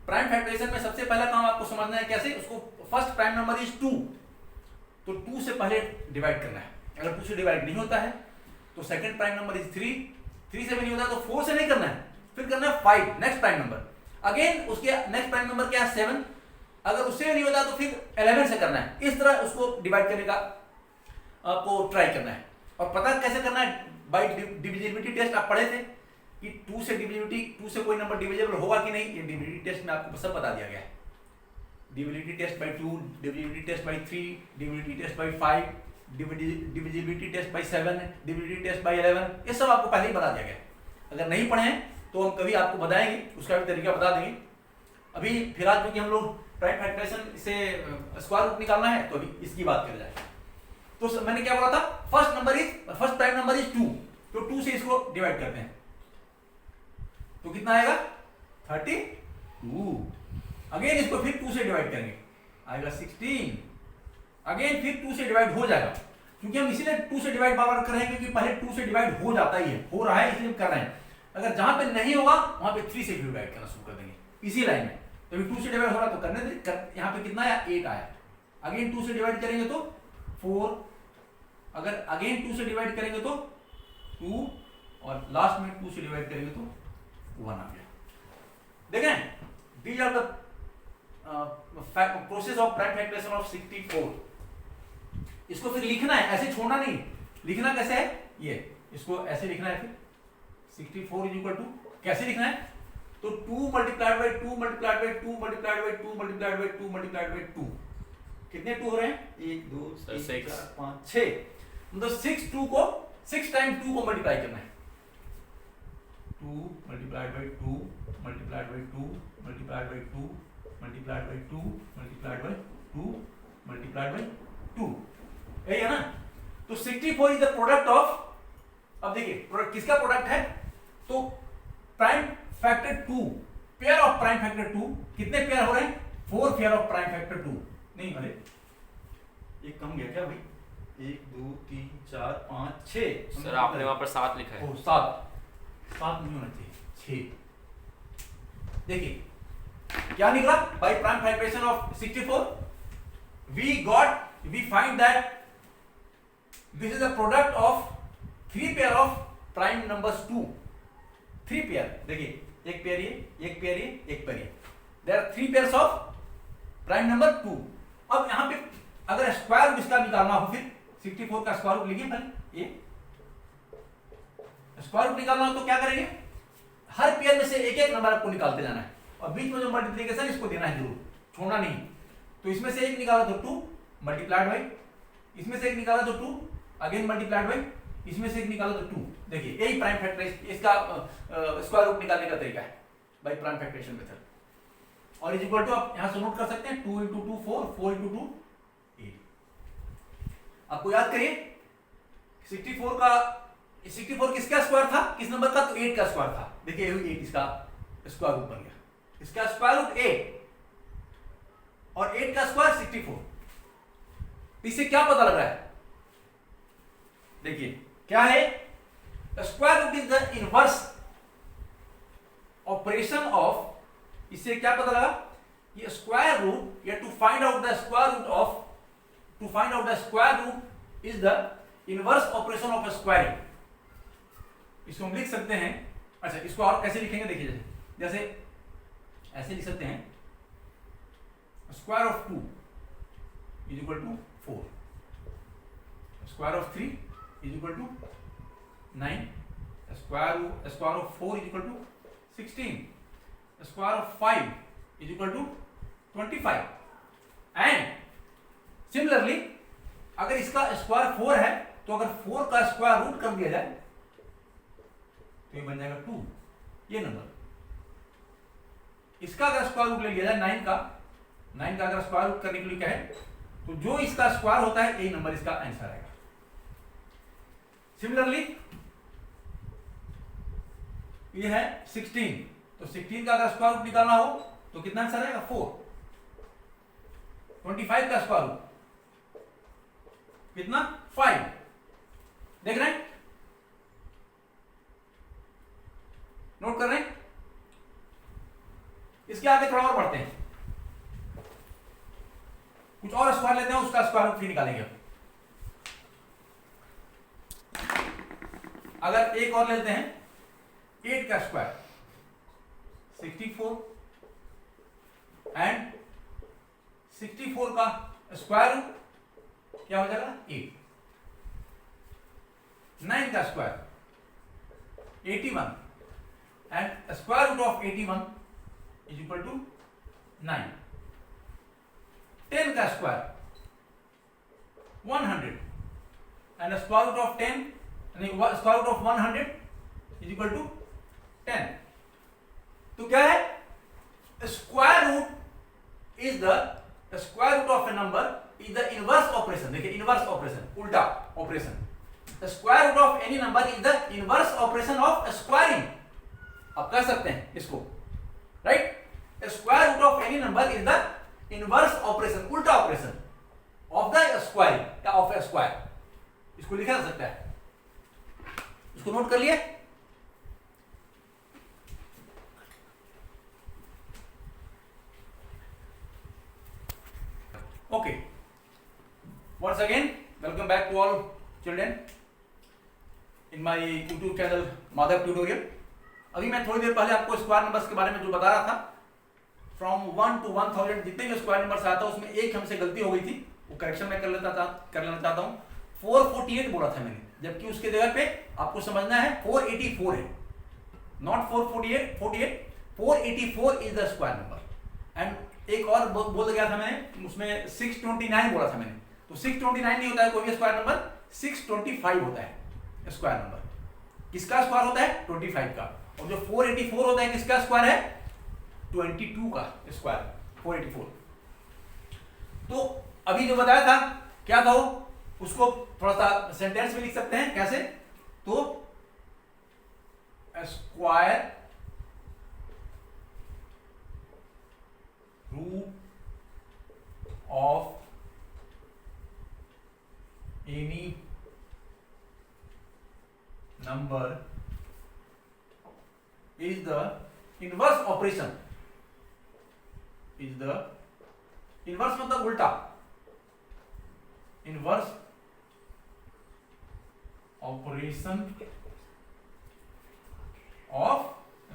प्राइम फैक्टराइजेशन में सबसे पहला काम आपको समझना है कैसे। उसको फर्स्ट प्राइम नंबर इज 2, तो 2 से पहले डिवाइड करना है। अगर 2 से डिवाइड नहीं होता है तो सेकंड प्राइम नंबर इज 3, 3 से भी नहीं होता तो 4 से नहीं करना है, फिर करना है 5, नेक्स्ट प्राइम नंबर। अगेन उसके नेक्स्ट प्राइम नंबर क्या है? 7। अगर उससे भी नहीं होता तो फिर 11 से करना है। इस तरह उसको डिवाइड करने का आपको ट्राई करना है। और पता कैसे करना है? बाय डिविजिबिलिटी टेस्ट आप पढ़े थे कि 2 से डिविजिबिलिटी, 2 से कोई नंबर डिविजिबल होगा कि नहीं, ये डिविजिबिलिटी टेस्ट में आपको सब बता दिया गया है। Divisibility test by 2, divisibility test by 3, divisibility test by 5, divisibility test by 7, divisibility test by 11, ये सब आपको पहले ही बता दिया गया है। अगर नहीं पढ़े हैं तो हम कभी आपको बताएंगे, उसका भी तरीका बता देंगे। अभी फिलहाल क्योंकि हम लोग प्राइम फैक्टराइजेशन से स्क्वायर रूट निकालना है तो अभी इसकी बात कर जाए। तो मैंने क्या बोला था? फर्स्ट प्राइम नंबर इज 2, तो 2 से इसको डिवाइड करते हैं तो कितना आएगा? 32। अगेन इसको फिर 2 से डिवाइड करेंगे, आएगा 16। अगेन फिर 2 से डिवाइड हो जाएगा, क्योंकि हम इसीलिए 2 से डिवाइड बार बार कर रहे हैं क्योंकि पहले 2 से डिवाइड हो जाता ही है, हो रहा है, इसलिए हम कर रहे हैं। अगर जहां पे नहीं होगा वहां पे 3 से डिवाइड करना शुरू कर देंगे इसी लाइन में। तो अभी 2 से डिवाइड हो रहा तो करने दे। यहाँ पे कितना आया? 8 आया। अगेन 2 से डिवाइड करेंगे तो 4, अगर अगेन 2 से डिवाइड करेंगे तो 2, और लास्ट में 2 से डिवाइड करेंगे तो 1 आ गया। देखें, these are the process of prime factorisation of 64। इसको फिर लिखना है, ऐसे छोड़ना नहीं। लिखना कैसे है? ये इसको ऐसे लिखना है। फिर 64 इज इक्वल टू कैसे लिखना है? तो 2 multiplied by 2 multiplied by 2 multiplied by 2 multiplied by 2 multiplied by 2, कितने 2 हो रहे हैं? 1 2 Sir, 3 six. 4 5 6, मतलब 6 टाइम 2 को मल्टीप्लाई करना है। 2 multiplied by 2 multiplied by 2 multiplied by 2 multiplied by 2 multiplied by 2 multiplied by 2, यही है ना। तो 64 इज द प्रोडक्ट ऑफ, अब देखिए प्रोडक्ट किसका प्रोडक्ट है, तो prime factor 2, pair of prime factor 2, कितने पेयर हो रहे हैं? 4 पेयर ऑफ प्राइम फैक्टर 2। नहीं अरे ये कम गया क्या भाई? 1 2 3 4 5 6। सर आपने वहां पर 7 लिखा है। 7 नहीं होना चाहिए, 6। देखिए क्या निकला by prime factorisation of 64, we find that this is the product of 3 pair of prime numbers 2। 3 pair, देखिए एक पेयर ये, एक पेयर ये, एक पेयर ये, there are 3 pairs of prime number 2। अब यहां पे अगर स्क्वायर रूट इसका निकालना हो, फिर 64 का स्क्वायर रूट लिखिए पहले, ये स्क्वायर रूट निकालना हो तो क्या करेंगे? हर पेयर में से एक एक नंबर आपको निकालते जाना है, और बीच में जो मल्टीप्लिकेशन इसको देना है जरूर, छोड़ना नहीं। तो इसमें से एक निकाला तो 2 मल्टीप्लाइड बाई, इसमें से एक निकाला तो 2 अगेन मल्टीप्लाइड बाई, इसमें से एक निकाला तो 2। देखिए यही प्राइम फैक्टराइजेशन, इसका स्क्वायर रूट निकालने का तरीका है बाई प्राइम फैक्टराइजेशन मेथड। और इज इक्वल टू आप यहां से नोट कर सकते हैं 2 इंटू 2 4, 4 इंटू 2 8। आपको याद करिए 64 किसका स्क्वायर था, किस नंबर का? तो 8 का स्क्वायर था। देखिए 8 इसका स्क्वायर रूट बन गया, इसका स्क्वायर रूट 8 और 8 का स्क्वायर 64। इससे क्या पता लग रहा है? देखिए क्या है, square root is the inverse operation of, इससे क्या पता लगा? ये स्क्वायर रूट, या to find out the square root of, to find out the square root is the inverse operation of squaring. इसको हम लिख सकते हैं, अच्छा इसको और कैसे लिखेंगे देखिए, जैसे ऐसे लिख सकते हैं, square of 2 is equal to 4, square of 3 is equal to 9, square of 4 is equal to 16, square of 5 is equal to 25। And similarly अगर इसका स्क्वायर 4 है, तो अगर 4 का स्क्वायर रूट कर दिया जाए तो ये बन जाएगा 2, ये नंबर। इसका अगर स्क्वायर रूट ले लिया जाए 9 का अगर स्क्वायर रूट करने के लिए क्या है, तो जो इसका स्क्वायर होता है यही नंबर इसका आंसर आएगा। सिमिलरली ये है 16, तो 16 का अगर स्क्वायर रूट निकालना हो तो कितना आंसर आएगा? 4। 25 का स्क्वायर रूट कितना? 5। देख रहे हैं, नोट कर रहे हैं? इसके आगे थोड़ा और बढ़ते हैं, कुछ और स्क्वायर लेते हैं, उसका स्क्वायर रूट फिर निकालेंगे। अगर एक और लेते हैं 8 का स्क्वायर 64 एंड 64 का स्क्वायर रूट क्या हो जाएगा? 8। 9 का square 81 and square root of 81 is equal to 9। 10 का square 100 and square root of 10, square root of 100 is equal to 10। तो क्या है? Square root is the square root of a number is the inverse operation. देखिए inverse operation, उल्टा operation. Square root of any number is the inverse operation of squaring. आप कह सकते हैं इसको, right? Square root of any number is the inverse operation, उल्टा operation of the squaring या of a square. इसको लिखा जा सकता है, इसको नोट कर लिए। Okay. Once again, welcome back to all children in my YouTube channel Madhav tutorial. अभी मैं थोड़ी देर पहले आपको स्क्वायर नंबर्स के बारे में जो बता रहा था, फ्रॉम 1 to 1000 जितने भी स्क्वायर नंबर्स आया था उसमें एक हमसे गलती हो गई थी, वो करेक्शन मैं कर लेना चाहता हूँ। 448 बोला था मैंने, जबकि उसके जगह पे आपको समझना है 484 है, not 448। 484 is the square number. And एक और बोल गया था मैंने, उसमें 629 बोला था मैंने, तो 629 नहीं होता है कोई भी स्क्वायर नंबर, 625 होता है स्क्वायर नंबर। किसका स्क्वायर होता है? 25 का। और जो 484 होता है किसका स्क्वायर है? 22 का स्क्वायर 484। तो अभी जो बताया था क्या था वो, उसको थोड़ा सा सेंटेंस में लिख सकते हैं कैसे, तो square root of any number is the inverse operation, is the inverse मतलब उल्टा, inverse operation of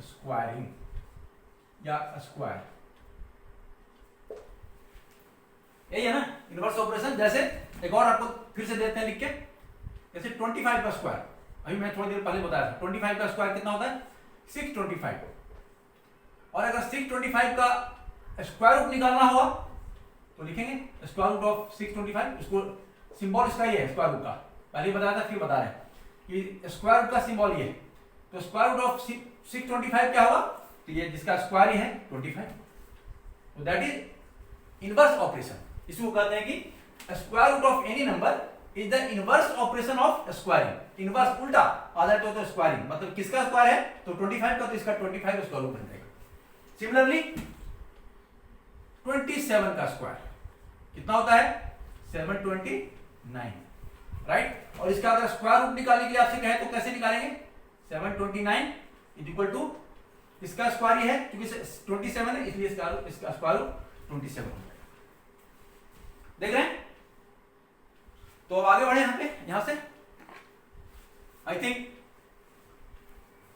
squaring या स्क्वायर, यही है ना इनवर्स ऑपरेशन। जैसे एक और आपको फिर से देते हैं लिख के, जैसे 25 का स्क्वायर, अभी मैं थोड़ी देर पहले बताया था, 25 का स्क्वायर कितना होता है? 625। और अगर 625 का स्क्वायर रूट निकालना होगा तो लिखेंगे स्क्वायर रूट ऑफ 625। इसको सिंबल इसका ये है स्क्वायर रूट का, पहले बताया था फिर बता रहे हैं कि स्क्वायर रूट का सिंबल ये है। तो स्क्वायर रूट ऑफ 625 क्या होगा? तो ये जिसका स्क्वायर ही है 25, तो दैट इज इनवर्स ऑपरेशन। इसको कहते हैं कि square root of any number is the inverse operation of squaring. Inverse उल्टा, आधा तो स्क्वायरिंग, मतलब किसका स्क्वायर है? तो 25 का, तो इसका 25 स्क्वायर रूट बन जाएगा। सिमिलरली 27 का स्क्वायर कितना होता है? 729, राइट। और इसका अगर स्क्वायर रूट निकालने के लिए आपसे कहे तो कैसे निकालेंगे? 729 इज इक्वल टू इसका स्क्वायर ही है, क्योंकि 27 है इसलिए इसका स्क्वायर रूट 27 हो जाएगा। देख रहे हैं? तो अब आगे बढ़े यहां से आई थिंक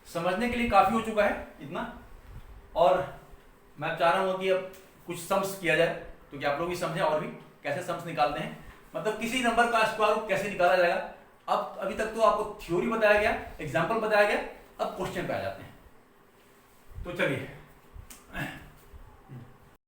समझने के लिए काफी हो चुका है इतना, और मैं चाह रहा हूं कि अब कुछ सम्स किया जाए तो कि आप लोग भी समझें और भी कैसे सम्स निकालते हैं, मतलब किसी नंबर का स्क्वायर रूट कैसे निकाला जाएगा। अब अभी तक तो आपको थ्योरी बताया गया, एग्जाम्पल बताया गया, अब क्वेश्चन पे आ जाते हैं। तो चलिए